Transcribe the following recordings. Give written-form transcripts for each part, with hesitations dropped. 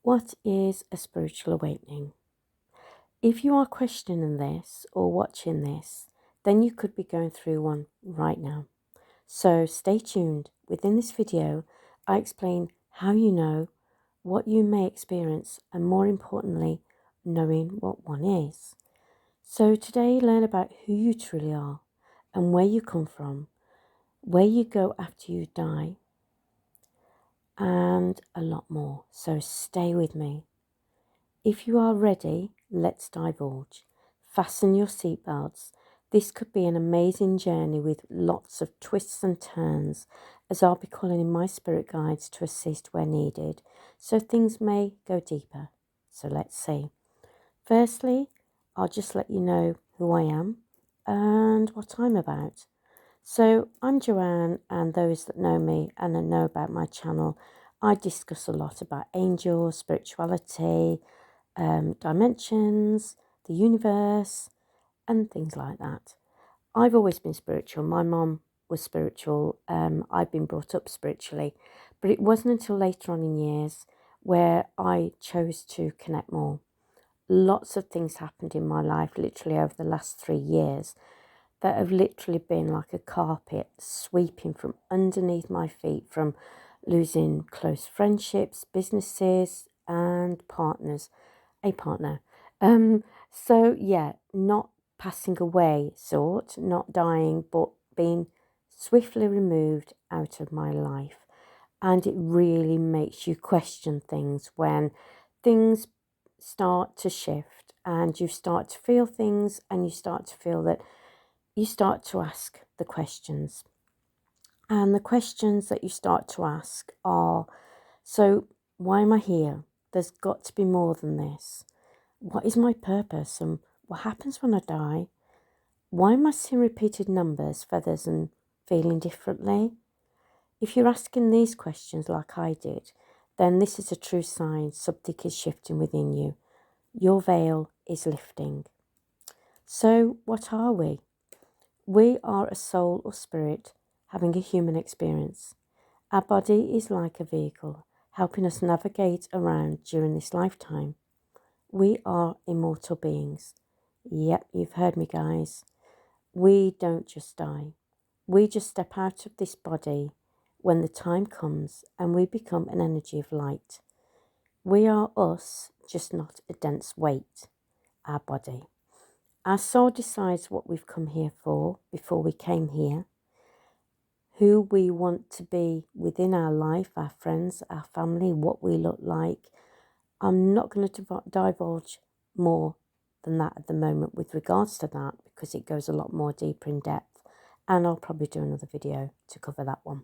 What is a spiritual awakening? If you are questioning this or watching this, then you could be going through one right now. So stay tuned. Within this video, I explain how you know, what you may experience, and more importantly, knowing what one is. So today, learn about who you truly are and where you come from, where you go after you die, and a lot more. So stay with me. If you are ready, let's divulge. Fasten your seatbelts. This could be an amazing journey with lots of twists and turns, as I'll be calling in my spirit guides to assist where needed, so things may go deeper. So let's see. Firstly, I'll just let you know who I am and what I'm about. So I'm Joanne, and those that know me and know about my channel, I discuss a lot about angels, spirituality, dimensions, the universe, and things like that. I've always been spiritual. My mom was spiritual. I've been brought up spiritually, but it wasn't until later on in years where I chose to connect more. Lots of things happened in my life literally over the last 3 years that have literally been like a carpet sweeping from underneath my feet, from losing close friendships, businesses, and partners. A partner. So yeah, not passing away sort, not dying, but being swiftly removed out of my life. And it really makes you question things when things start to shift and you start to feel things, and you start to feel that you start to ask the questions. And the questions that you start to ask are, so why am I here? There's got to be more than this. What is my purpose, and what happens when I die? Why am I seeing repeated numbers, feathers, and feeling differently? If you're asking these questions like I did, then this is a true sign something is shifting within you. Your veil is lifting. So what are we? We are a soul or spirit having a human experience. Our body is like a vehicle, helping us navigate around during this lifetime. We are immortal beings. Yep, you've heard me, guys. We don't just die. We just step out of this body when the time comes, and we become an energy of light. We are us, just not a dense weight, our body. Our soul decides what we've come here for before we came here, who we want to be within our life, our friends, our family, what we look like. I'm not going to divulge more than that at the moment with regards to that, because it goes a lot more deeper in depth, and I'll probably do another video to cover that one.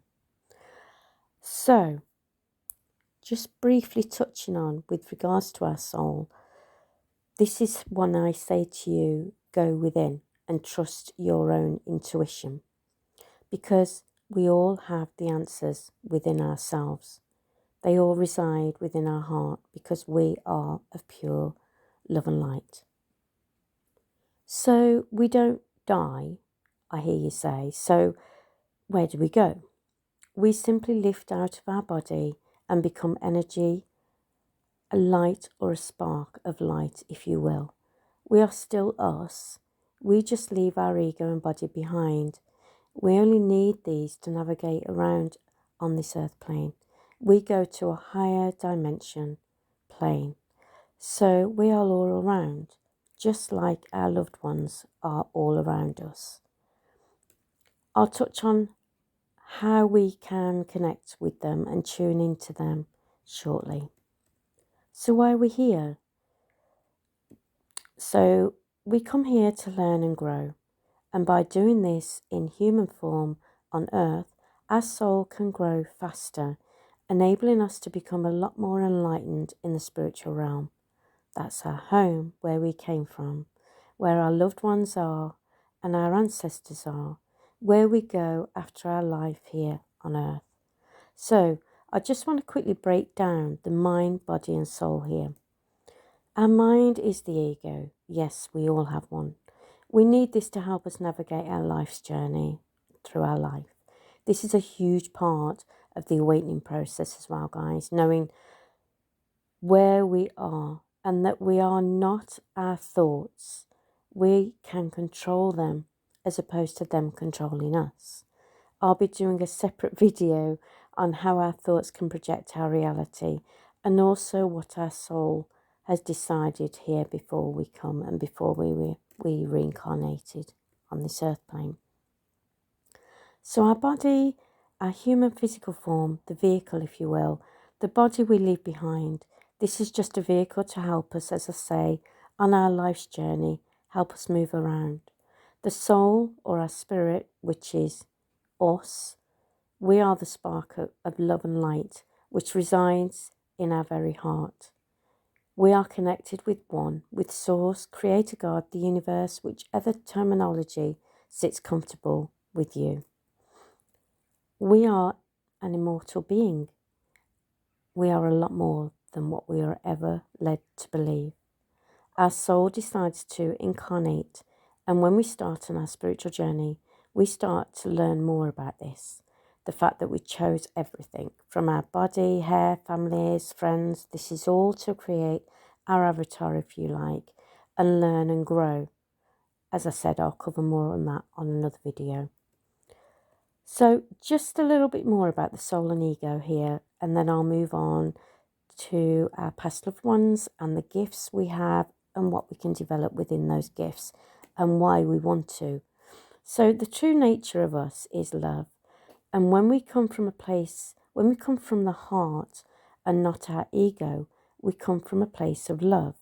So, just briefly touching on with regards to our soul, this is when I say to you, go within and trust your own intuition, because we all have the answers within ourselves. They all reside within our heart, because we are of pure love and light. So we don't die, I hear you say. So where do we go? We simply lift out of our body and become energy, a light or a spark of light, if you will. We are still us. We just leave our ego and body behind. We only need these to navigate around on this earth plane. We go to a higher dimension plane. So we are all around, just like our loved ones are all around us. I'll touch on how we can connect with them and tune into them shortly. So why are we here? So we come here to learn and grow. And by doing this in human form on earth, our soul can grow faster, enabling us to become a lot more enlightened in the spiritual realm. That's our home, where we came from, where our loved ones are and our ancestors are, where we go after our life here on earth. So I just want to quickly break down the mind, body and soul here. Our mind is the ego. Yes, we all have one. We need this to help us navigate our life's journey through our life. This is a huge part of the awakening process as well, guys, knowing where we are, and that we are not our thoughts. We can control them as opposed to them controlling us. I'll be doing a separate video on how our thoughts can project our reality, and also what our soul has decided here before we come and before we reincarnated on this earth plane. So our body, our human physical form, the vehicle if you will, the body we leave behind, this is just a vehicle to help us, as I say, on our life's journey, help us move around. The soul, or our spirit, which is us, we are the spark of love and light, which resides in our very heart. We are connected with one, with Source, Creator God, the universe, whichever terminology sits comfortable with you. We are an immortal being. We are a lot more than what we are ever led to believe. Our soul decides to incarnate, and when we start on our spiritual journey, we start to learn more about this. The fact that we chose everything from our body, hair, families, friends. This is all to create our avatar, if you like, and learn and grow. As I said, I'll cover more on that on another video. So just a little bit more about the soul and ego here, and then I'll move on to our past loved ones and the gifts we have and what we can develop within those gifts and why we want to. So the true nature of us is love. And when we come from a place, when we come from the heart and not our ego, we come from a place of love,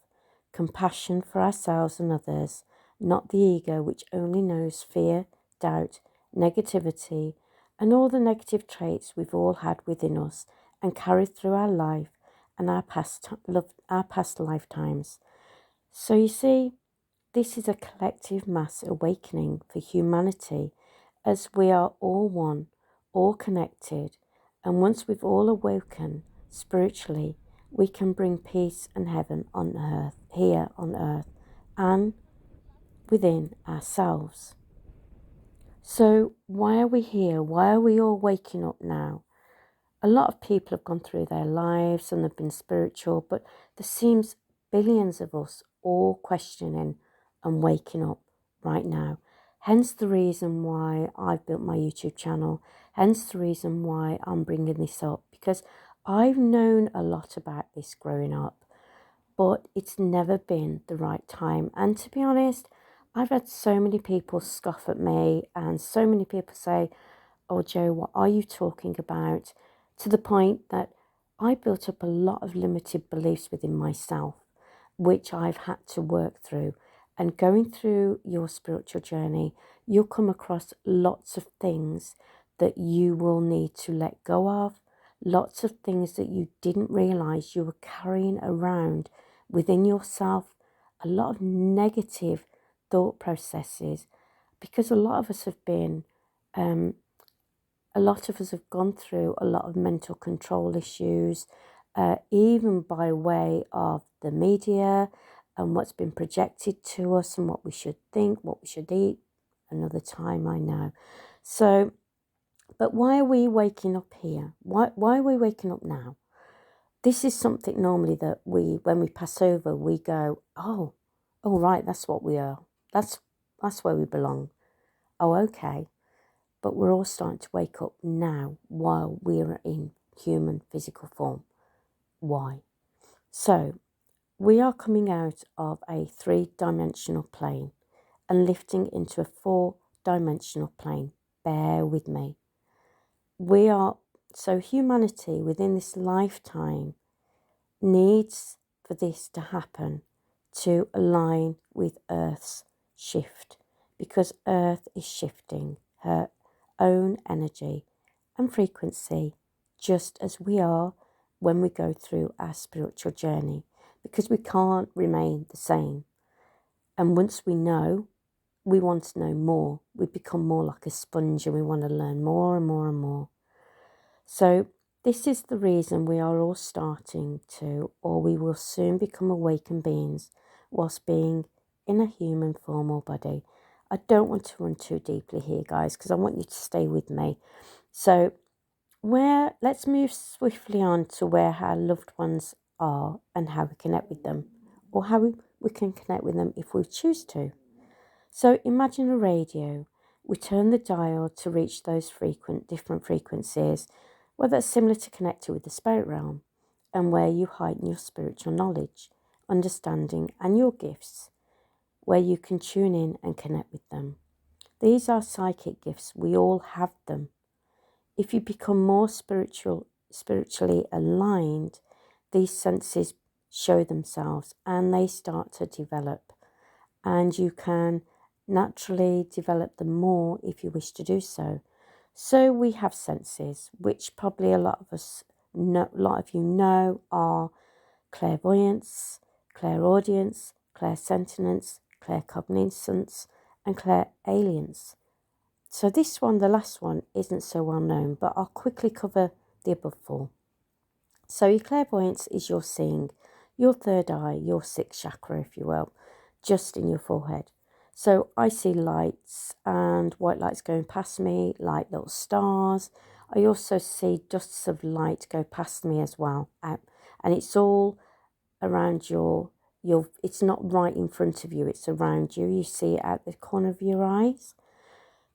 compassion for ourselves and others, not the ego which only knows fear, doubt, negativity, and all the negative traits we've all had within us and carried through our life and our past lifetimes. So you see, this is a collective mass awakening for humanity, as we are all one, all connected, and once we've all awoken spiritually, we can bring peace and heaven on earth, here on earth, and within ourselves. So why are we here? Why are we all waking up now? A lot of people have gone through their lives and they've been spiritual, but there seems billions of us all questioning and waking up right now. Hence the reason why I've built my YouTube channel. Hence the reason why I'm bringing this up, because I've known a lot about this growing up, but it's never been the right time. And to be honest, I've had so many people scoff at me and so many people say, "Oh, Joe, what are you talking about?" To the point that I built up a lot of limited beliefs within myself, which I've had to work through. And going through your spiritual journey, you'll come across lots of things that you will need to let go of, lots of things that you didn't realize you were carrying around within yourself, a lot of negative thought processes, because a lot of us have been a lot of us have gone through a lot of mental control issues, even by way of the media and what's been projected to us and what we should think, what we should eat. Another time, I know. So, but why are we waking up here? Why are we waking up now? This is something normally that when we pass over, we go, oh right, that's what we are. That's where we belong. Oh, okay. But we're all starting to wake up now while we're in human physical form. Why? So, we are coming out of a 3-dimensional plane and lifting into a 4-dimensional plane. Bear with me. So humanity within this lifetime needs for this to happen to align with Earth's shift, because Earth is shifting her own energy and frequency, just as we are when we go through our spiritual journey, because we can't remain the same. And once we know, we want to know more. We become more like a sponge and we want to learn more and more and more. So this is the reason we are all starting to, or we will soon become awakened beings whilst being in a human form or body. I don't want to run too deeply here, guys, because I want you to stay with me. So let's move swiftly on to where our loved ones are and how we connect with them, or how we can connect with them if we choose to. So imagine a radio. We turn the dial to reach those different frequencies, where that's similar to connecting with the spirit realm, and where you heighten your spiritual knowledge, understanding, and your gifts, where you can tune in and connect with them. These are psychic gifts. We all have them. If you become more spiritually aligned, these senses show themselves and they start to develop. And you can naturally develop them more if you wish to do so. So we have senses, which probably a lot of you know are clairvoyance, clairaudience, clairsentience, claircognizance, and CLA Aliens. So this one, the last one, isn't so well known, but I'll quickly cover the above four. So your clairvoyance is your seeing, your third eye, your sixth chakra, if you will, just in your forehead. So I see lights and white lights going past me, like little stars. I also see dusts of light go past me as well. And it's all around your, it's not right in front of you, it's around you. You see it at the corner of your eyes.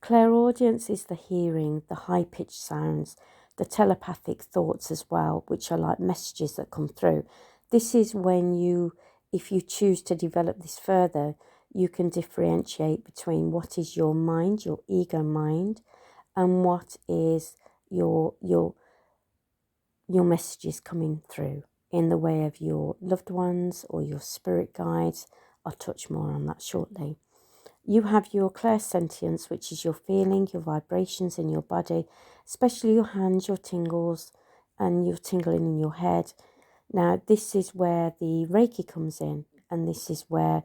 Clairaudience is the hearing, the high-pitched sounds, the telepathic thoughts as well, which are like messages that come through. This is when you, if you choose to develop this further, you can differentiate between what is your mind, your ego mind, and what is your messages coming through in the way of your loved ones or your spirit guides. I'll touch more on that shortly. You have your clairsentience, which is your feeling, your vibrations in your body, especially your hands, your tingles, and your tingling in your head. Now, this is where the Reiki comes in, and this is where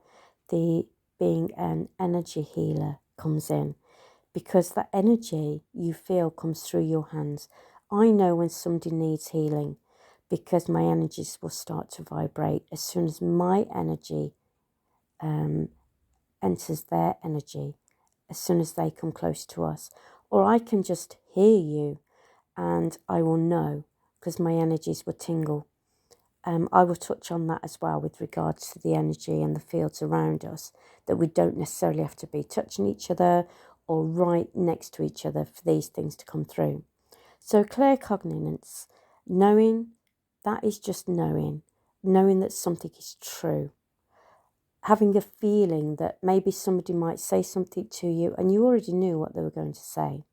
the being an energy healer comes in, because that energy you feel comes through your hands. I know when somebody needs healing because my energies will start to vibrate as soon as my energy enters their energy, as soon as they come close to us. Or I can just hear you and I will know because my energies will tingle. I will touch on that as well with regards to the energy and the fields around us, that we don't necessarily have to be touching each other or right next to each other for these things to come through. So claircognizance, knowing, that is just knowing that something is true. Having a feeling that maybe somebody might say something to you and you already knew what they were going to say.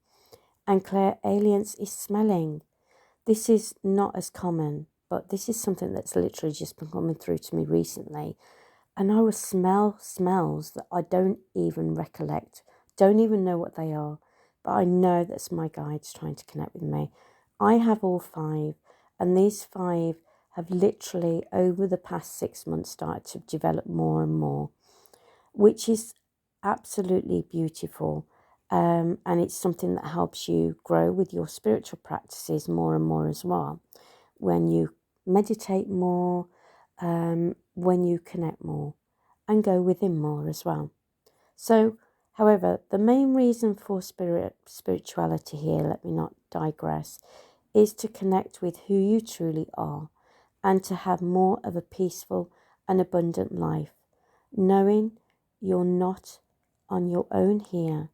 And clairalience is smelling. This is not as common, but this is something that's literally just been coming through to me recently. And I will smell smells that I don't even recollect, don't even know what they are, but I know that's my guides trying to connect with me. I have all five, and these five have literally over the past 6 months started to develop more and more, which is absolutely beautiful. And it's something that helps you grow with your spiritual practices more and more as well. When you meditate more, when you connect more and go within more as well. So, however, the main reason for spirituality here, let me not digress, is to connect with who you truly are and to have more of a peaceful and abundant life, knowing you're not on your own here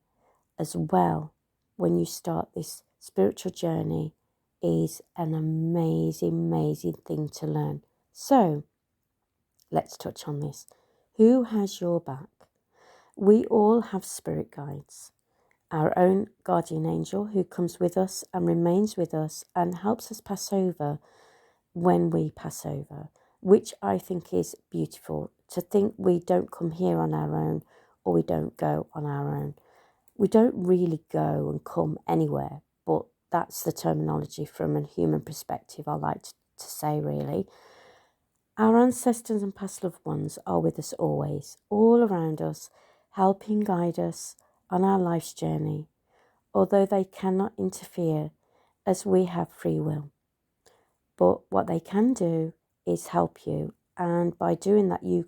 as well. When you start this spiritual journey is an amazing thing to learn. So let's touch on this. Who has your back? We all have spirit guides, our own guardian angel who comes with us and remains with us and helps us pass over when we pass over, which I think is beautiful. To think we don't come here on our own or we don't go on our own. We don't really go and come anywhere, but that's the terminology from a human perspective I like to say, really. Our ancestors and past loved ones are with us always, all around us, helping guide us on our life's journey, although they cannot interfere as we have free will. But what they can do is help you, and by doing that you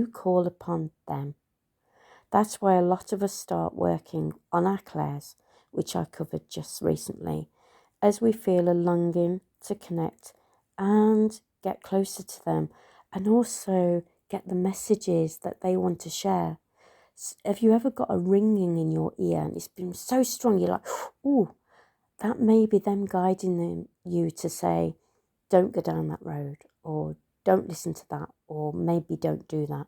call upon them. That's why a lot of us start working on our clairs, which I covered just recently, as we feel a longing to connect and get closer to them, and also get the messages that they want to share. Have you ever got a ringing in your ear and it's been so strong, you're like, ooh, that may be them guiding you to say, don't go down that road, or don't listen to that, or maybe don't do that.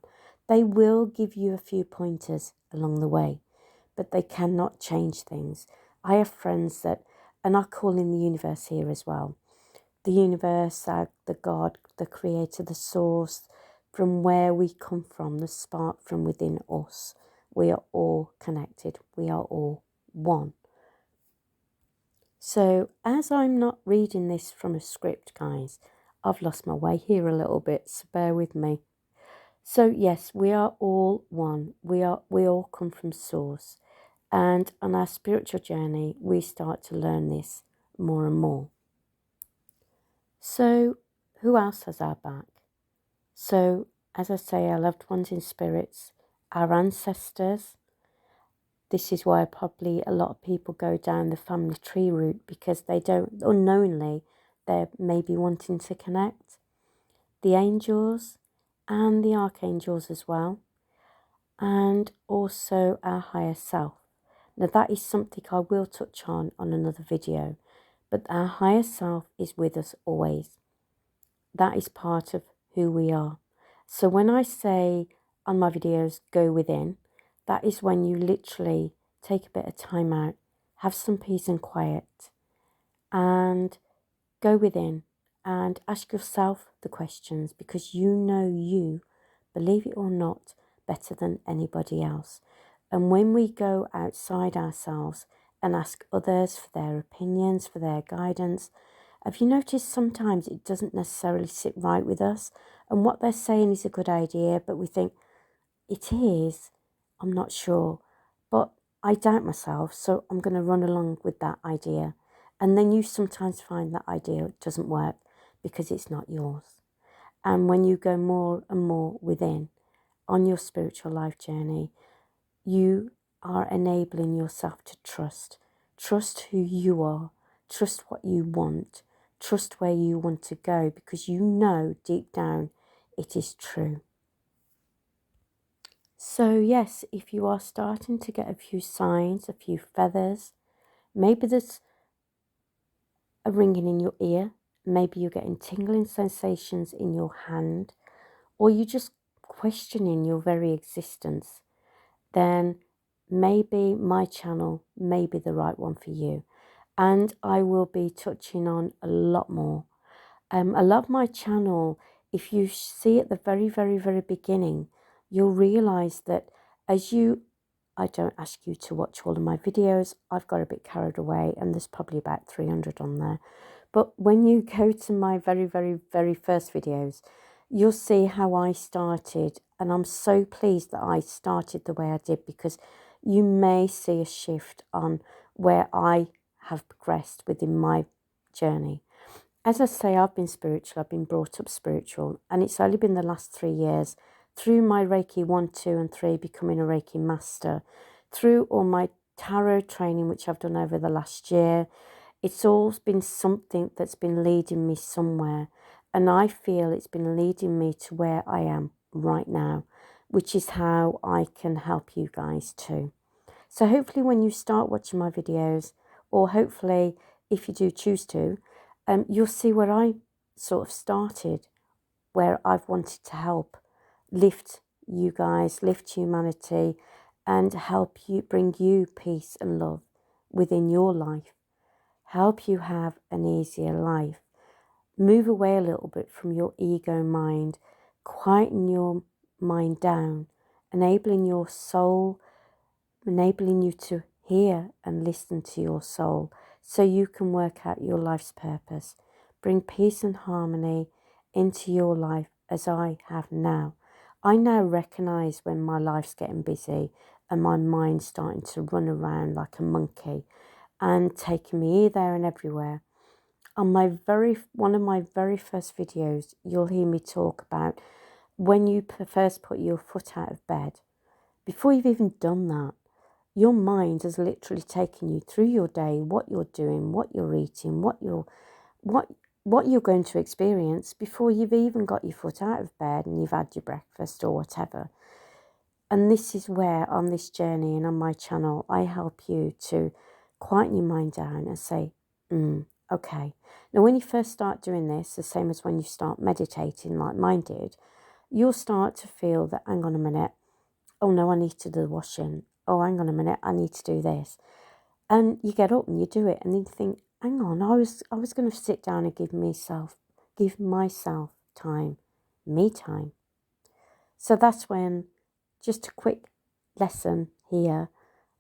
They will give you a few pointers along the way, but they cannot change things. I have friends that, and I call in the universe here as well. The universe, the God, the creator, the source, from where we come from, the spark from within us. We are all connected. We are all one. So as I'm not reading this from a script, guys, I've lost my way here a little bit, so bear with me. So yes, we are all one. We all come from source. And on our spiritual journey, we start to learn this more and more. So who else has our back? So as I say, our loved ones in spirits, our ancestors. This is why probably a lot of people go down the family tree route, because they don't, unknowingly, they're maybe wanting to connect. The angels and the archangels as well. And also our higher self. Now that is something I will touch on another video. But our higher self is with us always. That is part of who we are. So when I say on my videos, go within, that is when you literally take a bit of time out, have some peace and quiet, and go within and ask yourself the questions, because you know you, believe it or not, better than anybody else. And when we go outside ourselves and ask others for their opinions, for their guidance, have you noticed sometimes it doesn't necessarily sit right with us? And what they're saying is a good idea, but we think, it is, I'm not sure. But I doubt myself, so I'm going to run along with that idea. And then you sometimes find that idea doesn't work because it's not yours. And when you go more and more within on your spiritual life journey, you are enabling yourself to trust. Trust who you are. Trust what you want. Trust where you want to go, because you know deep down it is true. So yes, if you are starting to get a few signs, a few feathers, maybe there's a ringing in your ear, maybe you're getting tingling sensations in your hand, or you're just questioning your very existence, then maybe my channel may be the right one for you. And I will be touching on a lot more. I love my channel. If you see at the very, very, very beginning, you'll realise that I don't ask you to watch all of my videos. I've got a bit carried away and there's probably about 300 on there. But when you go to my very, very, very first videos, you'll see how I started. And I'm so pleased that I started the way I did, because you may see a shift on where I have progressed within my journey. As I say, I've been spiritual, I've been brought up spiritual, and it's only been the last 3 years, through my Reiki 1, 2 and 3, becoming a Reiki master, through all my tarot training, which I've done over the last year. It's all been something that's been leading me somewhere, and I feel it's been leading me to where I am right now, which is how I can help you guys too. So hopefully when you start watching my videos, or hopefully if you do choose to, you'll see where I sort of started, where I've wanted to help lift you guys, lift humanity, and help you, bring you peace and love within your life, help you have an easier life, move away a little bit from your ego mind, quieten your mind down, enabling your soul, enabling you to hear and listen to your soul, so you can work out your life's purpose. Bring peace and harmony into your life as I have now. I now recognise when my life's getting busy and my mind's starting to run around like a monkey and taking me here, there and everywhere. On one of my very first videos, you'll hear me talk about when you first put your foot out of bed. Before you've even done that, your mind has literally taken you through your day, what you're doing, what you're eating, what what you're going to experience before you've even got your foot out of bed and you've had your breakfast or whatever. And this is where, on this journey and on my channel, I help you to quieten your mind down and say, okay. Now, when you first start doing this, the same as when you start meditating like mine did, you'll start to feel that, hang on a minute, oh no, I need to do the washing. Oh, hang on a minute, I need to do this. And you get up and you do it, and then you think, hang on, I was going to sit down and give myself time, me time. So that's when, just a quick lesson here,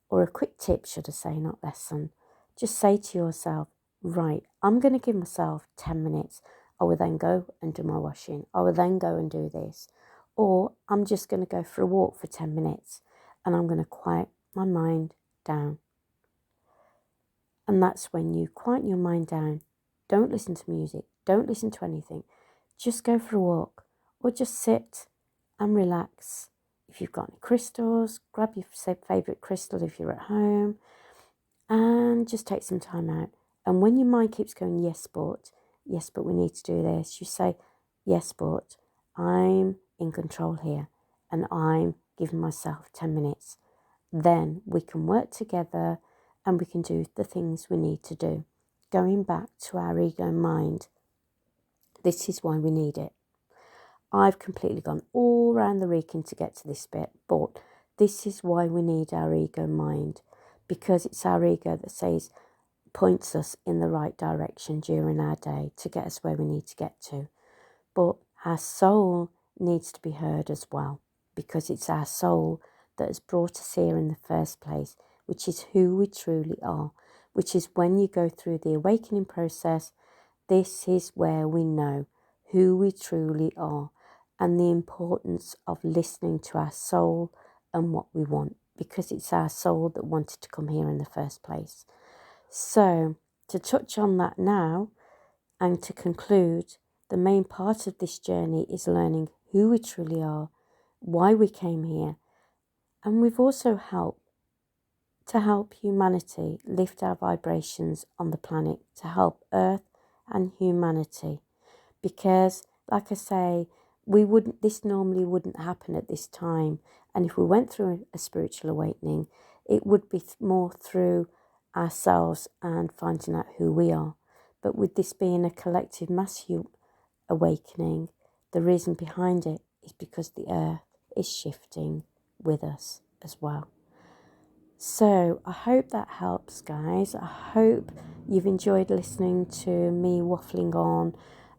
or a quick tip, should I say, not lesson, just say to yourself, right, I'm going to give myself 10 minutes. I will then go and do my washing. I will then go and do this. Or I'm just going to go for a walk for 10 minutes and I'm going to quiet my mind down. And that's when you quiet your mind down. Don't listen to music. Don't listen to anything. Just go for a walk or just sit and relax. If you've got any crystals, grab your favourite crystal if you're at home and just take some time out. And when your mind keeps going, yes, but we need to do this, you say, yes, but I'm in control here and I'm giving myself 10 minutes. Then we can work together and we can do the things we need to do. Going back to our ego mind, this is why we need it. I've completely gone all around the Reiki to get to this bit, but this is why we need our ego mind, because it's our ego that points us in the right direction during our day to get us where we need to get to. But our soul needs to be heard as well, because it's our soul that has brought us here in the first place, which is who we truly are, which is when you go through the awakening process, this is where we know who we truly are and the importance of listening to our soul and what we want, because it's our soul that wanted to come here in the first place. So, to touch on that now and to conclude, the main part of this journey is learning who we truly are, why we came here, and we've also helped humanity lift our vibrations on the planet, to help Earth and humanity. Because, like I say, this normally wouldn't happen at this time. And if we went through a spiritual awakening, it would be more through ourselves and finding out who we are. But with this being a collective mass awakening, the reason behind it is because the Earth is shifting with us as well. So I hope that helps, guys. I hope you've enjoyed listening to me waffling on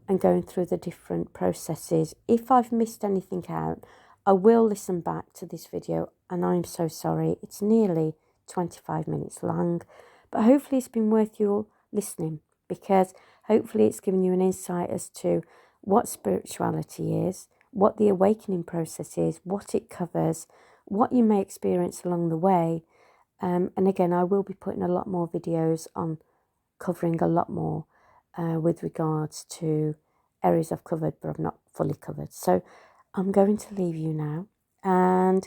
and going through the different processes. If I've missed anything out, I will listen back to this video, and I'm so sorry. It's nearly 25 minutes long, but hopefully it's been worth your listening, because hopefully it's given you an insight as to what spirituality is, what the awakening process is, what it covers, what you may experience along the way. And again, I will be putting a lot more videos on covering a lot more with regards to areas I've covered but I've not fully covered. So I'm going to leave you now, and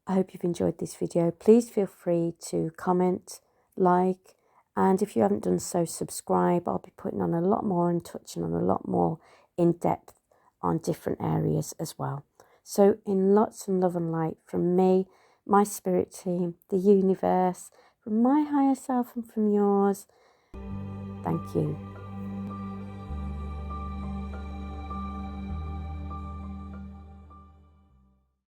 I hope you've enjoyed this video. Please feel free to comment, like, and if you haven't done so, subscribe. I'll be putting on a lot more and touching on a lot more in depth on different areas as well. So in lots of love and light from me, my spirit team, the universe, from my higher self and from yours, thank you.